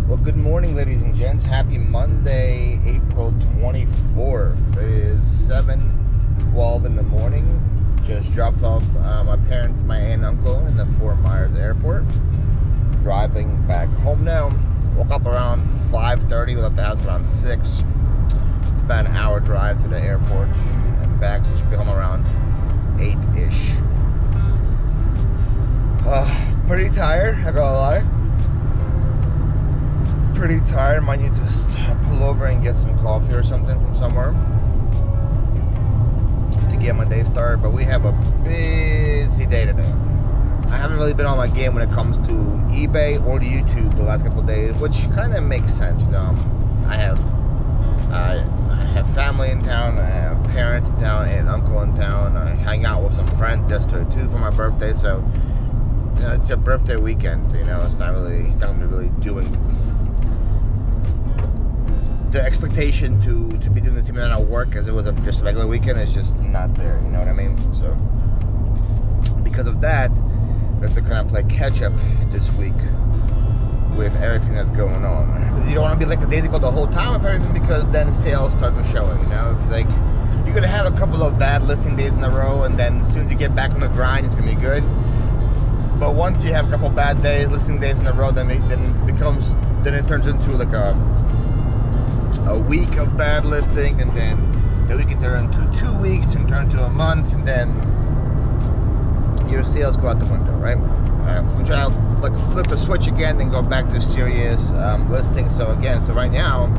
Well, good morning, ladies and gents. Happy Monday, April 24th. It is 7:12 in the morning. Just dropped off my parents, my aunt and uncle in the Fort Myers airport. Driving back home now. Woke up around 5:30. We left the house around 6. It's about an hour drive to the airport and back, so should be home around 8-ish. Pretty tired, I gotta lie. Pretty tired. Might need to just pull over and get some coffee or something from somewhere to get my day started. But we have a busy day today. I haven't really been on my game when it comes to eBay or to YouTube the last couple of days, which kind of makes sense. You know, I have family in town, I have parents in town, and uncle in town. I hang out with some friends yesterday too for my birthday, so you know, it's your birthday weekend. You know, it's not really doing the expectation to be doing the same amount of work as it was just a regular weekend. Is just not there, you know what I mean? So because of that, we have to kind of play catch up this week with everything that's going on. You don't want to be like a daisy the whole time with everything, because then sales start to showing. You know, if like you're gonna have a couple of bad listing days in a row, and then as soon as you get back on the grind, it's gonna be good. But once you have a couple bad days, listing days in a row, then it turns into like a week of bad listing, and then the week can turn into 2 weeks and turn to a month, and then your sales go out the window, right? I'm trying to like flip the switch again and go back to serious listing. So right now,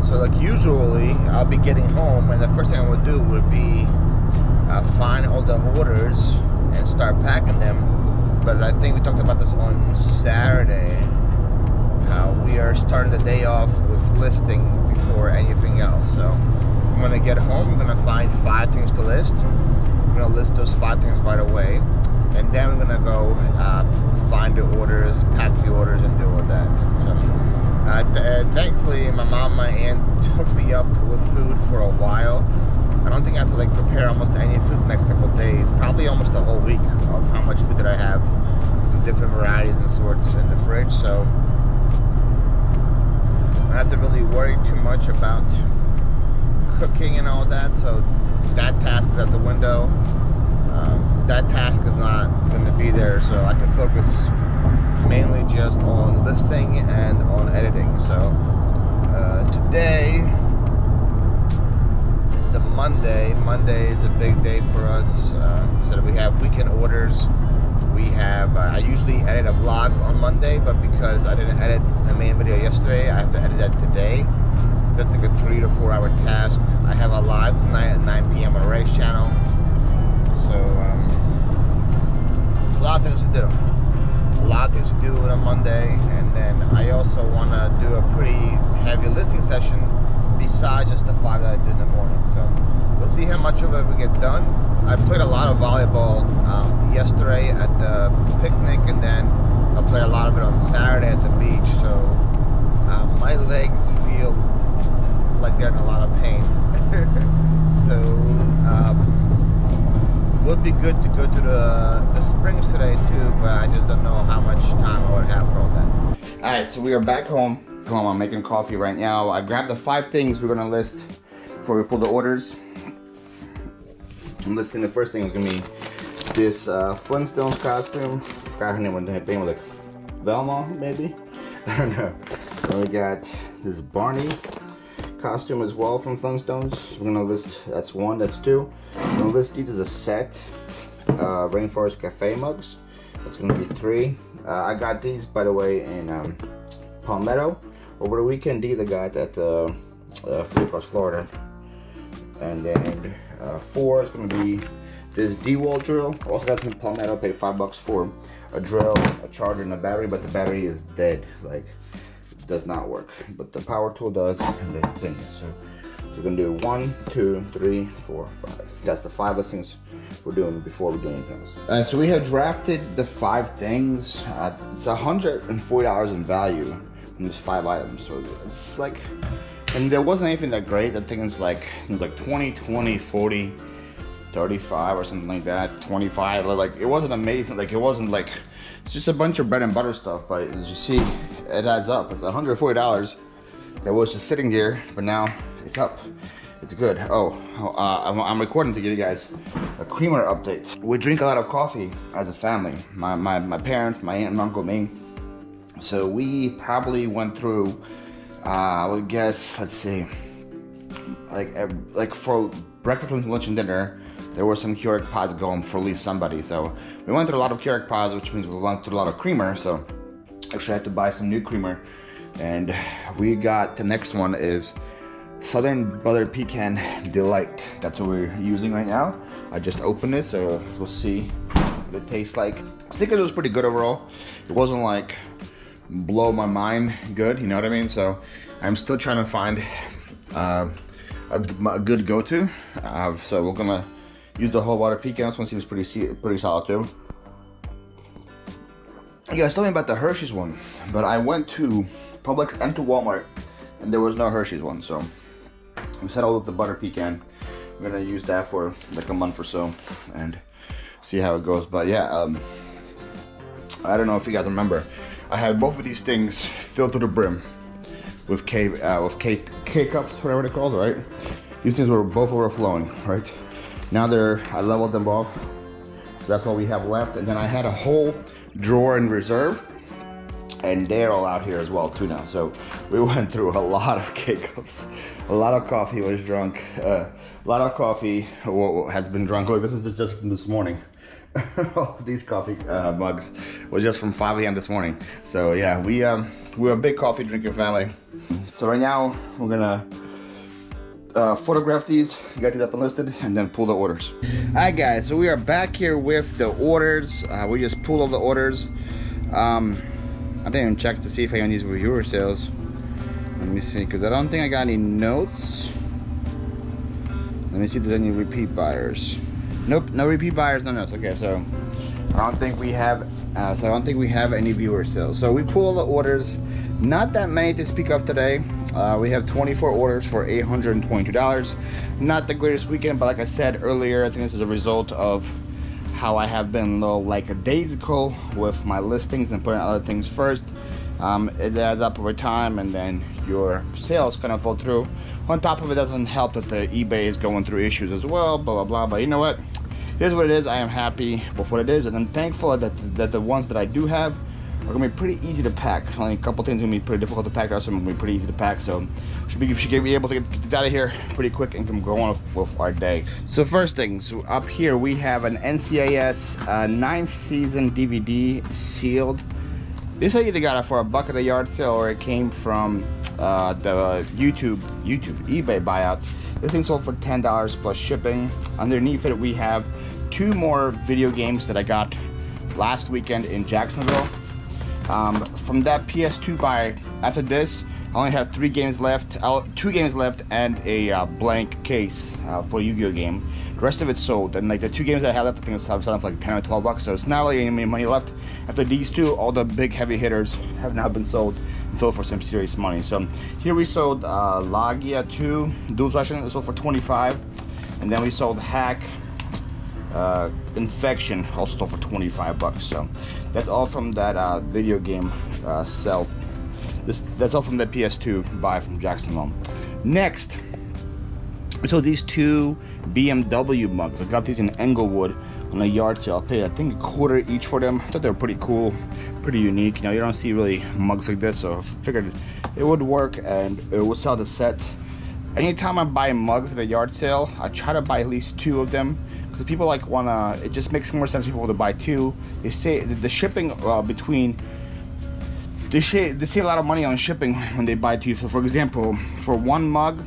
so like usually I'll be getting home, and the first thing I would do would be find all the orders and start packing them. But I think we talked about this on Saturday. We are starting the day off with listing before anything else. So I'm gonna get home, I'm gonna find 5 things to list. I'm gonna list those 5 things right away, and then we're gonna go find the orders, pack the orders, and do all that. So, thankfully, my mom and my aunt hooked me up with food for a while. I don't think I have to like prepare almost any food the next couple of days. Probably almost a whole week of how much food that I have from different varieties and sorts in the fridge. So I don't have to really worry too much about cooking and all that. So that task is out the window. That task is not going to be there, so I can focus mainly just on listing and on editing. So today, it's a Monday. Monday is a big day for us. So we have weekend orders. We have, I usually edit a vlog on Monday, but because I didn't edit the main video yesterday, I have to edit that today. That's like a 3 to 4 hour task. I have a live tonight at 9 p.m. on Ray's channel. So, a lot of things to do. A lot of things to do on a Monday. And then I also want to do a pretty heavy listing session besides just the 5 that I do in the morning. So, we'll see how much of it we get done. I played a lot of volleyball yesterday at the picnic, and then I played a lot of it on Saturday at the beach. So, my legs feel like they're in a lot of pain. So would be good to go to the springs today too, but I just don't know how much time I would have for all that. All right, so we are back home. I'm making coffee right now. I grabbed the 5 things we're gonna list before we pull the orders. I'm listing the first thing is gonna be this Flintstones costume. I forgot her name. Her name was like Velma, maybe. I don't know. Then we got this Barney costume as well from Flintstones. We're gonna list, that's 1, that's 2. We're gonna list these as a set. Rainforest Cafe mugs. That's gonna be 3. I got these, by the way, in Palmetto. Over the weekend, these I got at Flyp, Florida. And then 4 is gonna be this D-wall drill. Also got some in Palmetto. Paid $5 for a drill, a charger, and a battery, but the battery is dead. Like, does not work, but the power tool does, and the thing. So we're gonna do 1, 2, 3, 4, 5. That's the 5 listings we're doing before we do anything else. So we have drafted the 5 things. It's $140 in value from these 5 items. So it's like, and there wasn't anything that great. I think it was like 20, 20, 40, 35 or something like that. 25. Like, it wasn't amazing. Like, it wasn't like, it's just a bunch of bread and butter stuff. But as you see, it adds up. It's $140 that was just sitting there, but now it's up. It's good. I'm recording to give you guys a creamer update. We drink a lot of coffee as a family. My parents, my aunt and uncle, me. So we probably went through, I would guess, let's see, like for breakfast, lunch, and dinner, there were some Keurig pods going for at least somebody. So we went through a lot of Keurig pods, which means we went through a lot of creamer. So actually I had to buy some new creamer. And we got, the next one is Southern Butter Pecan Delight. That's what we're using right now. I just opened it, so we'll see what it tastes like. I think it was pretty good overall. It wasn't like blow my mind good, you know what I mean? So I'm still trying to find a good go-to. So we're gonna use the whole butter pecan. This one seems pretty solid too. You guys told me about the Hershey's one, but I went to Publix and to Walmart, and there was no Hershey's one. So we settled with the butter pecan. I'm gonna use that for like a month or so and see how it goes. But yeah, I don't know if you guys remember, I had both of these things filled to the brim with K cups, whatever they're called, right? These things were both overflowing, right? Now I leveled them off, so that's all we have left. And then I had a whole drawer in reserve, and they're all out here as well too now. So we went through a lot of K-cups. A lot of coffee was drunk. A lot of coffee has been drunk. Look, this is just from this morning. These coffee mugs was just from 5 a.m. this morning. So yeah, we're a big coffee drinking family. So right now we're gonna photograph these, get these up and listed, and then pull the orders. Alright guys, so we are back here with the orders. We just pulled all the orders. I didn't even check to see if I got these reviewer sales. Let me see, because I don't think I got any notes. Let me see if there's any repeat buyers. Nope, no repeat buyers, no notes. Okay, so I don't think we have any viewer sales. So we pull all the orders. Not that many to speak of today. We have 24 orders for $822. Not the greatest weekend, but like I said earlier, I think this is a result of how I have been a little like a daisical with my listings and putting other things first. It adds up over time, and then your sales kind of fall through. On top of it, doesn't help that the eBay is going through issues as well, blah blah blah. But you know what? It is what it is. I am happy with what it is, and I'm thankful that the ones that I do have are gonna be pretty easy to pack. Only a couple things are gonna be pretty difficult to pack. The rest of them are gonna be pretty easy to pack. So we should be able to get these out of here pretty quick and can go on with our day. So first things up here, we have an NCIS 9th season DVD sealed. This I either got it for $1 at a yard sale, or it came from the YouTube eBay buyout. This thing sold for $10 plus shipping. Underneath it, we have 2 more video games that I got last weekend in Jacksonville. From that PS2 buy, after this, I only have 2 games left, and a blank case for a Yu-Gi-Oh game. The rest of it's sold, and like the 2 games that I have left, I think it's selling for like 10 or 12 bucks. So it's not really any money left. After these 2, all the big heavy hitters have now been sold and sold for some serious money. So here we sold Lagia 2 Dual Session, it sold for $25, and then we sold Hack Infection, also sold for 25 bucks. So that's all from that video game sell. That's all from the PS2 buy from Jacksonville. Next, so these 2 BMW mugs. I got these in Englewood on a yard sale. I paid, I think, $1 each for them. I thought they were pretty cool, pretty unique. You know, you don't see really mugs like this, so I figured it would work and it would sell the set. Anytime I buy mugs at a yard sale, I try to buy at least 2 of them, because people like wanna. It just makes more sense for people to buy 2. They say the shipping between. They save a lot of money on shipping when they buy 2. So for example, for 1 mug,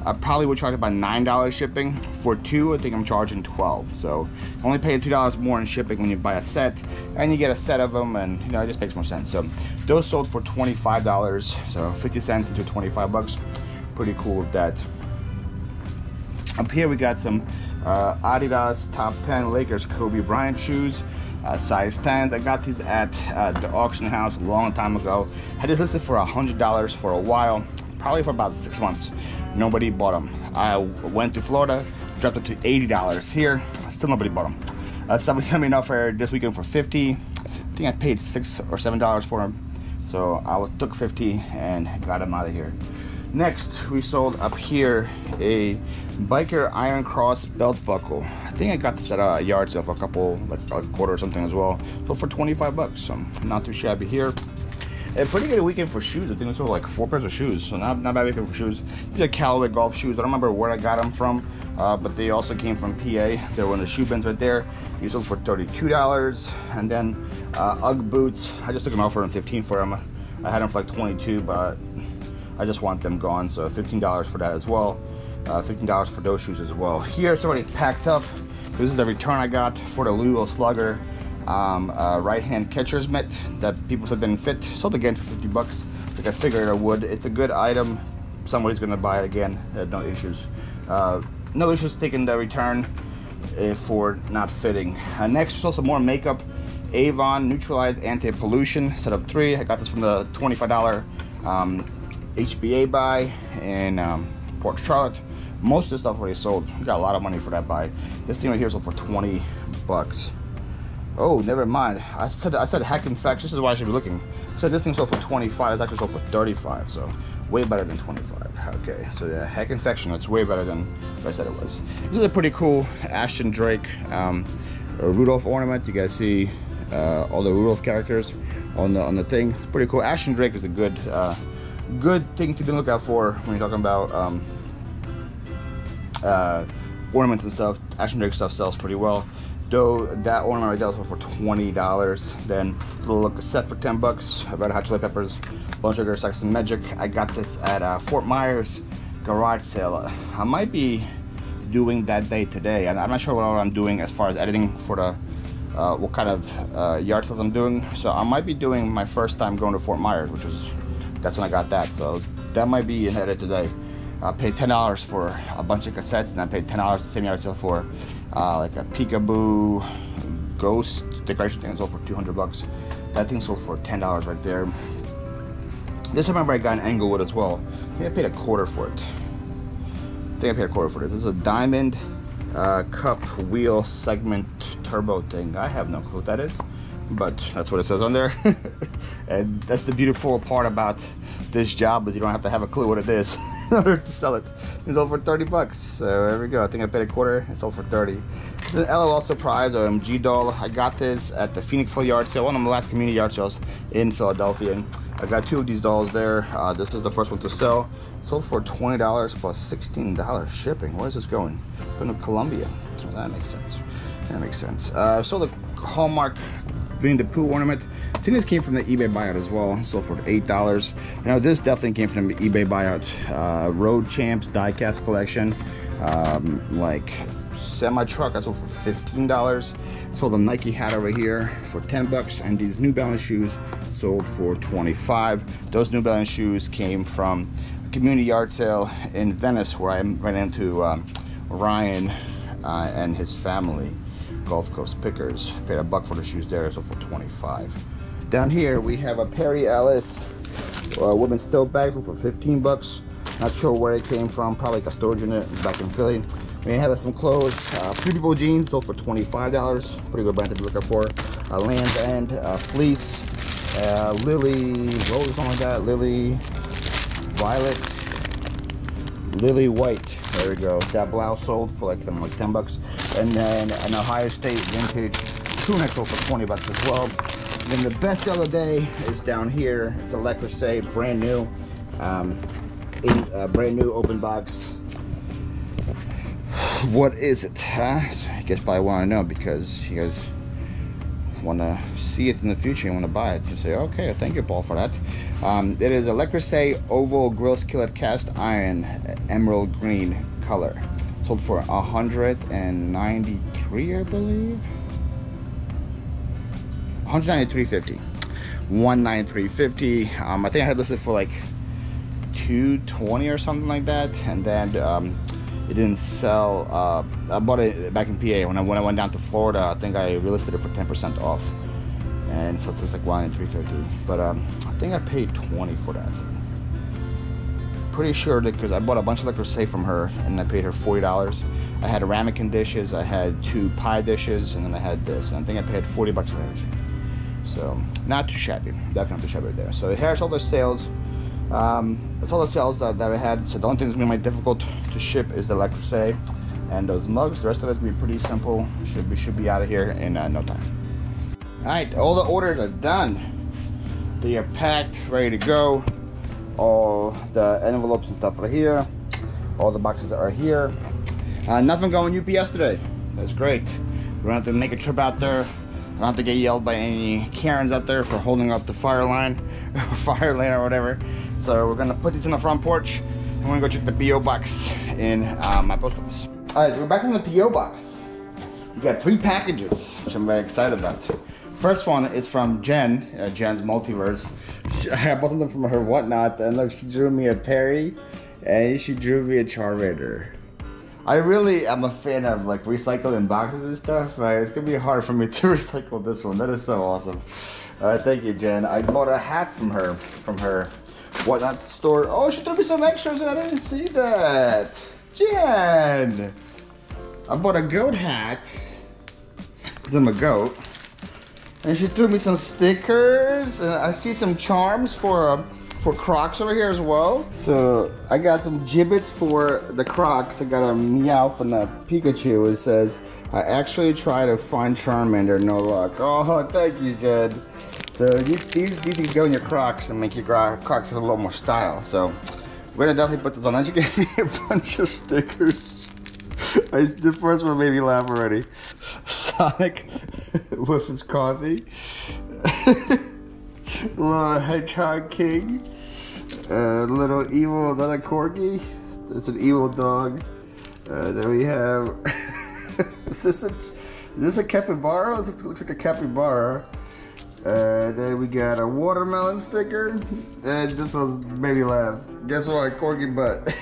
I probably would charge about $9 shipping. For 2, I think I'm charging $12. So I only pay $3 more in shipping when you buy a set, and you get a set of them, and you know, it just makes more sense. So those sold for $25, so 50 cents into 25 bucks. Pretty cool with that. Up here we got some Adidas Top 10 Lakers Kobe Bryant shoes. Size 10s. I got these at the auction house a long time ago. Had this listed for $100 for a while, probably for about 6 months. Nobody bought them. I went to Florida, dropped it to $80 here. Still nobody bought them. Somebody sent me an offer this weekend for $50. I think I paid $6 or $7 for them. So I took 50 and got them out of here. Next, we sold up here a biker iron cross belt buckle. I think I got this at a yard sale for a couple, like a quarter or something as well. So for 25 bucks, so not too shabby here. A pretty good weekend for shoes. I think we sold like 4 pairs of shoes, so not bad weekend for shoes. These are Callaway golf shoes. I don't remember where I got them from, but they also came from PA. They were in the shoe bins right there. You sold for $32, and then UGG boots. I just took them out for $15 for them. I had them for like 22, but I just want them gone, so $15 for that as well. $15 for those shoes as well. Here it's already packed up. This is the return I got for the Louisville Slugger right-hand catcher's mitt that people said didn't fit. Sold again for 50 bucks, like I figured I would. It's a good item. Somebody's gonna buy it again. No issues. No issues taking the return for not fitting. Next, we saw some more makeup. Avon Neutralized Anti-Pollution set of 3. I got this from the $25 HBA buy in Port Charlotte. Most of the stuff already sold. We got a lot of money for that buy. This thing right here sold for 20 bucks. Oh, never mind. I said Hack and Facts. This is why I should be looking. I said this thing sold for 25. It's actually sold for 35. So way better than 25. Okay, so yeah, Hack Infection. That's way better than what I said it was. This is a pretty cool Ashton Drake Rudolph ornament. You guys see all the Rudolph characters on the thing. Pretty cool. Ashton Drake is a good thing to look out for when you're talking about ornaments and stuff. Ashton Drake stuff sells pretty well. Though that ornament right there was for $20. Then a little cassette for 10 bucks. Red Hot Chili Peppers, Blood Sugar Sex and Magic. I got this at Fort Myers garage sale. I might be doing that day today. I'm not sure what I'm doing as far as editing for the what kind of yard sales I'm doing. So I might be doing my first time going to Fort Myers, which was, that's when I got that. So that might be an edit today. I paid $10 for a bunch of cassettes, and I paid $10 the same yard sale for like a peekaboo ghost decoration thing. It sold for 200 bucks. That thing sold for $10 right there. This I remember I got in Englewood as well. I think I paid a quarter for it. This is a diamond cup wheel segment turbo thing. I have no clue what that is, but that's what it says on there. And that's the beautiful part about this job, is you don't have to have a clue what it is in order to sell it. It sold for 30 bucks. So there we go. I think I paid a quarter. It sold for 30. It's an LOL surprise OMG doll. I got this at the Phoenix Hill yard sale, one of the last community yard sales in Philadelphia. I got 2 of these dolls there. This is the first one to sell. Sold for $20 plus $16 shipping. Where is this going? Going to Colombia. Oh, that makes sense. That makes sense. Sold a Hallmark Winnie the Pooh ornament. I think this came from the eBay buyout as well. Sold for $8. Now this definitely came from the eBay buyout. Road Champs diecast collection. Like semi truck. I sold for $15. Sold a Nike hat over here for 10 bucks, and these New Balance shoes sold for 25. Those New Balance shoes came from a community yard sale in Venice, where I ran into Ryan and his family, Gulf Coast Pickers. Paid a buck for the shoes there, so for 25. Down here we have a Perry Ellis women's tote bag for 15 bucks. Not sure where it came from, probably custodian it back in Philly. We have some clothes. Free People jeans sold for $25. Pretty good brand to be looking for. Land's End fleece. Lily, what was something like that? Lily Violet. Lily White. There we go. That blouse sold for like 10 bucks. And then an Ohio State vintage tunic sold for 20 bucks as well. Then the best deal of the day is down here. It's a Le Creuset, brand new. Brand new open box. What is it, huh? I guess probably want to know, because you guys want to see it in the future and want to buy it. You say, okay, thank you, Paul, for that. It is a Le Creuset oval grill skillet cast iron, emerald green color. Sold for $193, I believe. $193.50. $193.50. I think I had listed for like $220 or something like that, and then it didn't sell. I bought it back in PA when I went down to Florida. I think I relisted it for 10% off, and so it's like $193.50. But I think I paid $20 for that. Pretty sure that, because I bought a bunch of Le Creuset from her, and I paid her $40. I had ramekin dishes, I had 2 pie dishes, and then I had this, and I think I paid 40 bucks for everything. So not too shabby, definitely not too shabby there. So here's all the sales. That's all the sales that I had. So the only thing that's gonna be difficult to ship is the Electricé and those mugs. The rest of it's gonna be pretty simple. Should be out of here in no time. All right, all the orders are done. They are packed, ready to go. All the envelopes and stuff are here. All the boxes are here. Nothing going UPS today. That's great. We don't have to make a trip out there. I don't have to get yelled by any Karens out there for holding up the fire line, fire lane or whatever. So we're gonna put these in the front porch and we're gonna go check the PO box in my post office. All right, we're back in the PO box. We got 3 packages, which I'm very excited about. First one is from Jen, Jen's Multiverse. I bought something from her Whatnot, and look, she drew me a Perry and she drew me a Charmander. I really am a fan of like recycling boxes and stuff. It's gonna be hard for me to recycle this one. That is so awesome. Thank you, Jen. I bought a hat from her Whatnot store. Oh, she threw me some extras and I didn't see that. Jen! I bought a goat hat because I'm a goat. And she threw me some stickers and I see some charms for Crocs over here as well. So I got some gibbets for the Crocs. I got a Meowth and a Pikachu. It says, I actually try to find Charmander, no luck. Oh, thank you, Jen. So these things go in your Crocs and make your Crocs have a little more style. So we're gonna definitely put this on. And she gave me a bunch of stickers. The first one made me laugh already. Sonic with his coffee. Little Hedgehog King. Little evil, another corgi. It's an evil dog. Then we have. Is this a capybara? This looks like a capybara. Then we got a watermelon sticker. And this was made me laugh. Guess what? Corgi butt.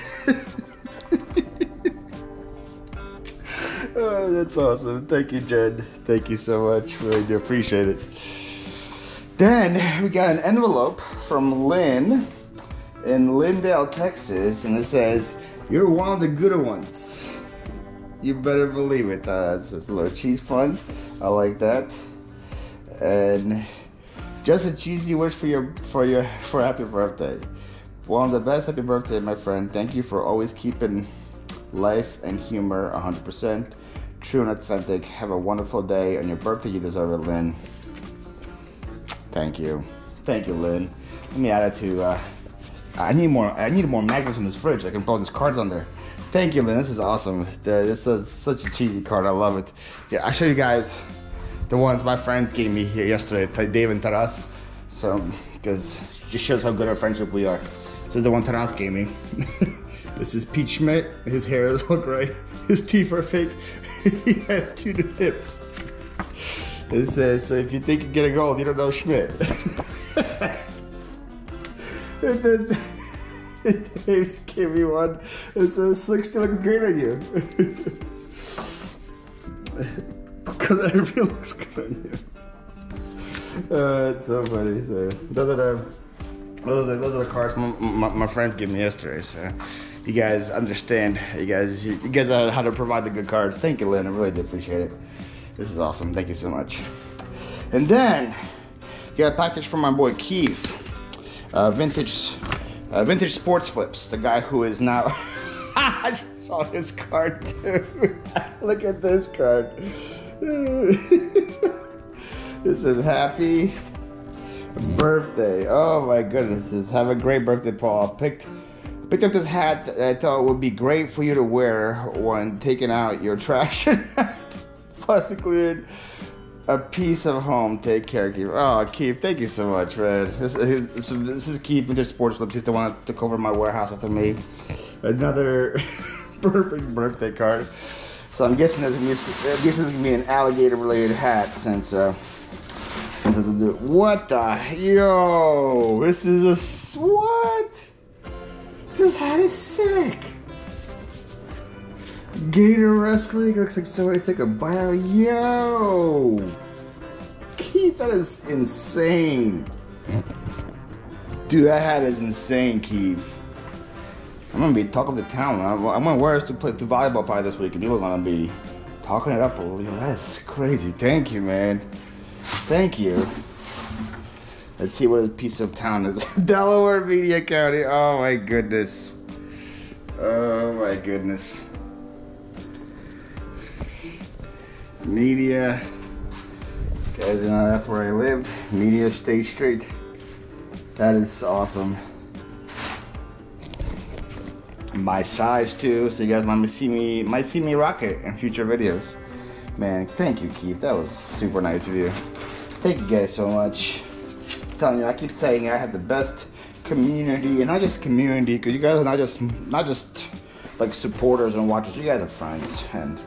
Oh, that's awesome. Thank you, Jen. Thank you so much. Really do appreciate it. Then we got an envelope from Lynn in Lindale, Texas, and it says, "You're one of the good ones." You better believe it. It's a little cheese pun. I like that. And just a cheesy wish for happy birthday. One of the best happy birthday, my friend. Thank you for always keeping life and humor 100%. True and authentic. Have a wonderful day. On your birthday, you deserve it, Lynn. Thank you. Thank you, Lynn. Let me add it to, I need more magnets in this fridge. I can put all these cards on there. Thank you, Lynn. This is awesome. This is such a cheesy card. I love it. Yeah, I'll show you guys the ones my friends gave me here yesterday, Dave and Taras. So, because it just shows how good our friendship we are. This is the one Taras gave me. This is Pete Schmidt. His hair is all gray. His teeth are fake. He has 2 hips. It says, so if you think you're getting old, you don't know Schmidt. And then Dave's gave me one. It says, 60 looks great on you. Because it really looks good on you. It's so funny. So those are the cards my friend gave me yesterday. So you guys understand. You guys know how to provide the good cards. Thank you, Lynn. I really do appreciate it. This is awesome. Thank you so much. And then got a package from my boy Keith. Vintage Sports Flips. The guy who is now. I just saw his card too. Look at this card. This is happy birthday. Oh my goodness. This have a great birthday, Paul. Picked up this hat that I thought would be great for you to wear when taking out your trash. Plus included a piece of home. Take care, Keith. Oh, Keith, thank you so much, man. This is Keith Vintage Sports Flips. He's the one that took over my warehouse after me. Another perfect birthday card. So I'm guessing this is gonna be an alligator-related hat since what the yo? This is a what? This hat is sick. Gator wrestling. Looks like somebody took a bite. Yo, Keith, that is insane. Dude, that hat is insane, Keith. I'm gonna be talk of the town. I'm gonna wear this to play to volleyball probably this week, and you're gonna be talking it up a little. That's crazy. Thank you, man. Thank you. Let's see what a piece of town is. Delaware Media County. Oh my goodness. Oh my goodness. Media. Guys, you know that's where I lived. Media State Street. That is awesome. My size too, so you guys might see me rock it in future videos. Man, thank you, Keith. That was super nice of you. Thank you guys so much. I'm telling you, I keep saying I have the best community, and not just community, because you guys are not just like supporters and watchers. You guys are friends, and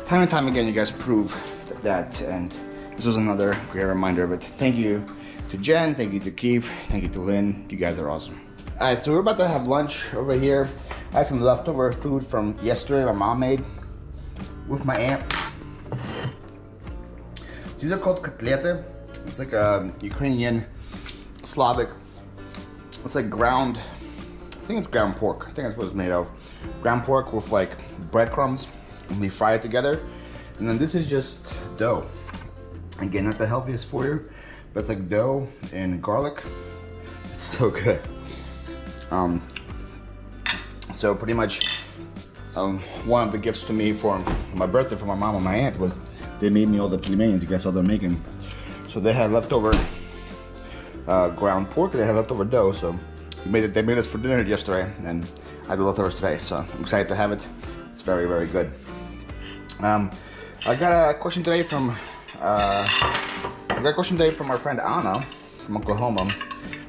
time and time again, you guys prove that. And this was another great reminder of it. Thank you to Jen. Thank you to Keith. Thank you to Lynn. You guys are awesome. Alright, so we're about to have lunch over here. I have some leftover food from yesterday my mom made with my aunt. These are called kotlety. It's like a Ukrainian, Slavic. It's like ground, I think it's ground pork. I think that's what it's made of. Ground pork with like breadcrumbs, and we fry it together. And then this is just dough. Again, not the healthiest for you, but it's like dough and garlic. It's so good. So pretty much one of the gifts to me for my birthday from my mom and my aunt was they made me all the pelmeni's. You guys saw them making. So they had leftover ground pork, they had leftover dough, so they made us for dinner yesterday, and I had the leftovers today, so I'm excited to have it. It's very, very good. I got a question today from our friend Anna from Oklahoma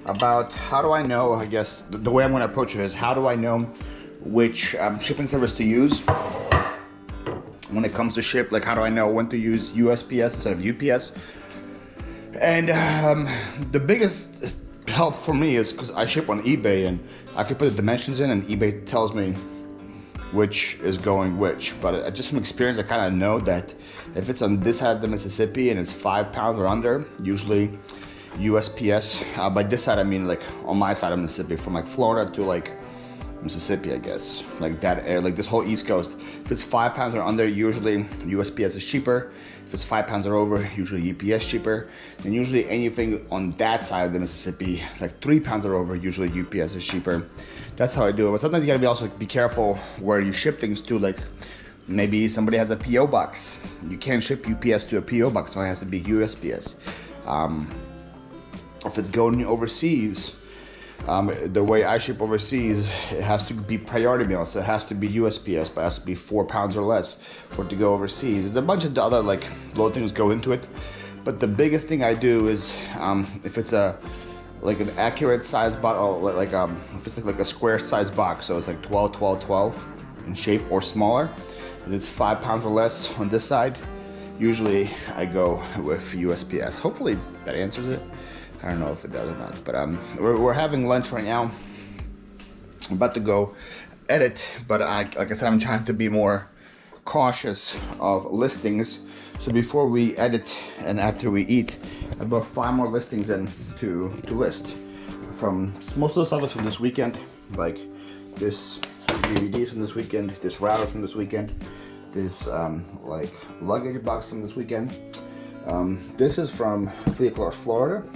about how do I know, I guess, the way I'm going to approach it is how do I know which shipping service to use when it comes to ship, like how do I know when to use USPS instead of UPS. And the biggest help for me is because I ship on eBay and I can put the dimensions in and eBay tells me which is going which. But just from experience, I kind of know that if it's on this side of the Mississippi and it's 5 pounds or under, usually USPS. By this side, I mean like on my side of Mississippi, from like Florida to like Mississippi, I guess, like that area, like this whole East Coast. If it's 5 pounds or under, usually USPS is cheaper. If it's 5 pounds or over, usually UPS cheaper. And usually anything on that side of the Mississippi, like 3 pounds or over, usually UPS is cheaper. That's how I do it. But sometimes you gotta also be careful where you ship things to. Like maybe somebody has a PO box. You can't ship UPS to a PO box, so it has to be USPS. If it's going overseas, the way I ship overseas, it has to be priority mail, so it has to be USPS, but it has to be 4 pounds or less for it to go overseas. There's a bunch of other like little things go into it, but the biggest thing I do is if it's like an accurate size bottle, like if it's like a square size box, so it's like 12, 12, 12 in shape or smaller, and it's 5 pounds or less on this side, usually I go with USPS. Hopefully that answers it. I don't know if it does or not, but we're having lunch right now. I'm about to go edit, but like I said, I'm trying to be more cautious of listings. So before we edit and after we eat, I brought 5 more listings in to list. From most of the stuff is from this weekend, like this DVDs from this weekend, this router from this weekend, this like luggage box from this weekend. This is from Flyp, Florida.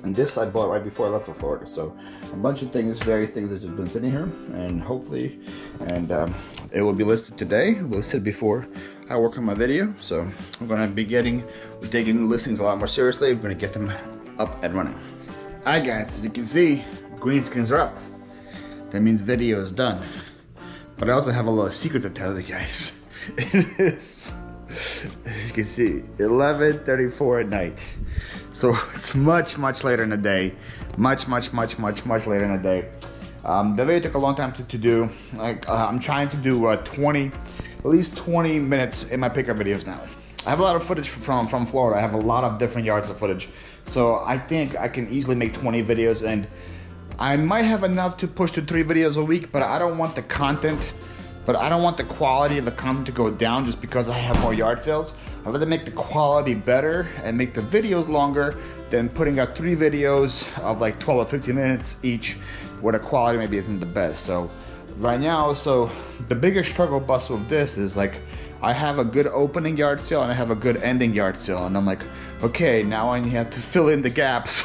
And this I bought right before I left for Florida. So a bunch of things, various things that just been sitting here, and hopefully, it will be listed today. It was listed before I work on my video. So we're gonna be taking the listings a lot more seriously. We're gonna get them up and running. All right, guys, as you can see, green screens are up. That means video is done. But I also have a little secret to tell you guys. It is, as you can see, 11:34 at night. So it's much later in the day. Much later in the day. The video took a long time to do. Like I'm trying to do at least 20 minutes in my pickup videos now. I have a lot of footage from Florida. I have a lot of different yards of footage. So I think I can easily make 20 videos, and I might have enough to push to 3 videos a week, but I don't want the content, I don't want the quality of the content to go down just because I have more yard sales. I'd rather make the quality better and make the videos longer than putting out 3 videos of like 12 or 15 minutes each where the quality maybe isn't the best. So right now, so the biggest struggle bus with this is like, I have a good opening yard sale and I have a good ending yard sale, and I'm like, okay, now I have to fill in the gaps.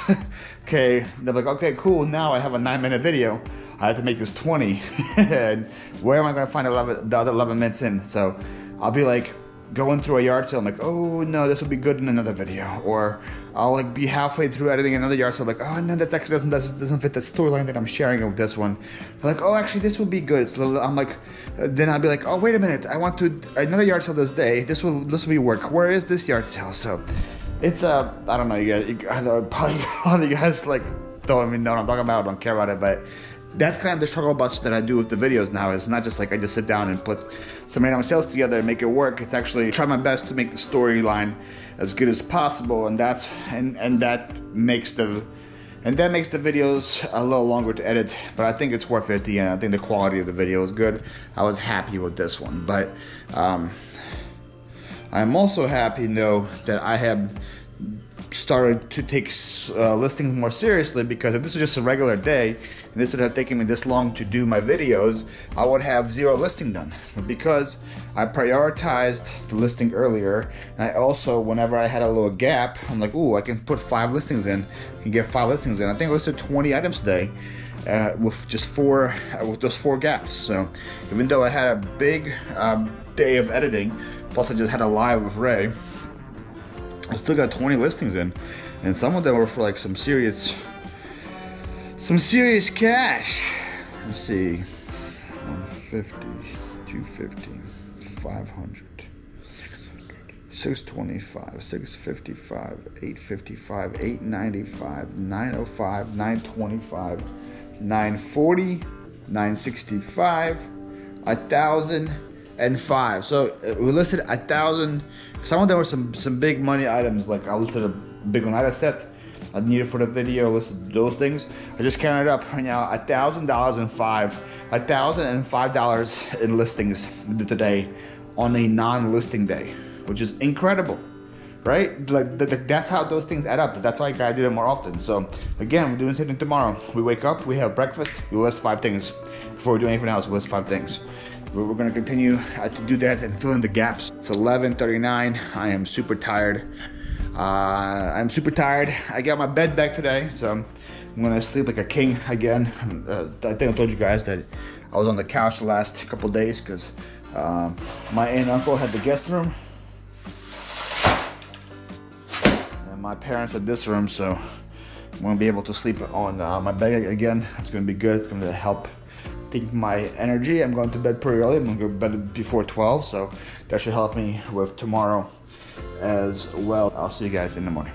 Okay, they're like, okay, cool, now I have a 9-minute video. I have to make this 20. And where am I gonna find the other 11 minutes in? So I'll be like going through a yard sale, I'm like, oh no, this would be good in another video. Or I'll like be halfway through editing another yard sale, like, oh no, that actually doesn't fit the storyline that I'm sharing with this one. They're like, oh, actually this would be good. So I'm like, then I'll be like, oh wait a minute, I want to another yard sale this day. This will be work. Where is this yard sale? So it's I don't know, you guys, I know probably a lot of you guys like don't even know what I'm talking about, don't care about it, but that's kind of the struggle bus that I do with the videos now. It's not just like I just sit down and put some random sales together and make it work. It's actually try my best to make the storyline as good as possible, and that makes the videos a little longer to edit, but I think it's worth it at the end. I think the quality of the video is good. I was happy with this one, but I'm also happy though that I have started to take listings more seriously, because if this was just a regular day and this would have taken me this long to do my videos, I would have 0 listing done. But because I prioritized the listing earlier, and I also, whenever I had a little gap, I'm like, ooh, I can put 5 listings in, I can get 5 listings in. I think I listed 20 items today with just those 4 gaps. So even though I had a big day of editing, plus I just had a live with Ray, I still got 20 listings in, and some of them were for like some serious cash. Let's see, 150, 250, 500, 625, 655, 855, 895, 905, 925, 940, 965, 1,005. So we listed 1,000. Some of them were some big money items. Like I listed a big Oneida set I needed for the video. Listed those things. I just counted up right now $1,005 in listings today on a non-listing day, which is incredible, right? Like that's how those things add up. That's why I gotta do it more often. So again, we're doing something tomorrow. We wake up, we have breakfast, we list 5 things. Before we do anything else, we list 5 things. We're gonna continue to do that and fill in the gaps. It's 11:39. I am super tired. I got my bed back today, so I'm gonna sleep like a king again. I think I told you guys that I was on the couch the last couple days because my aunt and uncle had the guest room, and my parents had this room, so I'm gonna be able to sleep on my bed again. It's gonna be good. It's gonna help think my energy. I'm going to bed pretty early. I'm gonna go to bed before 12, so that should help me with tomorrow as well. I'll see you guys in the morning.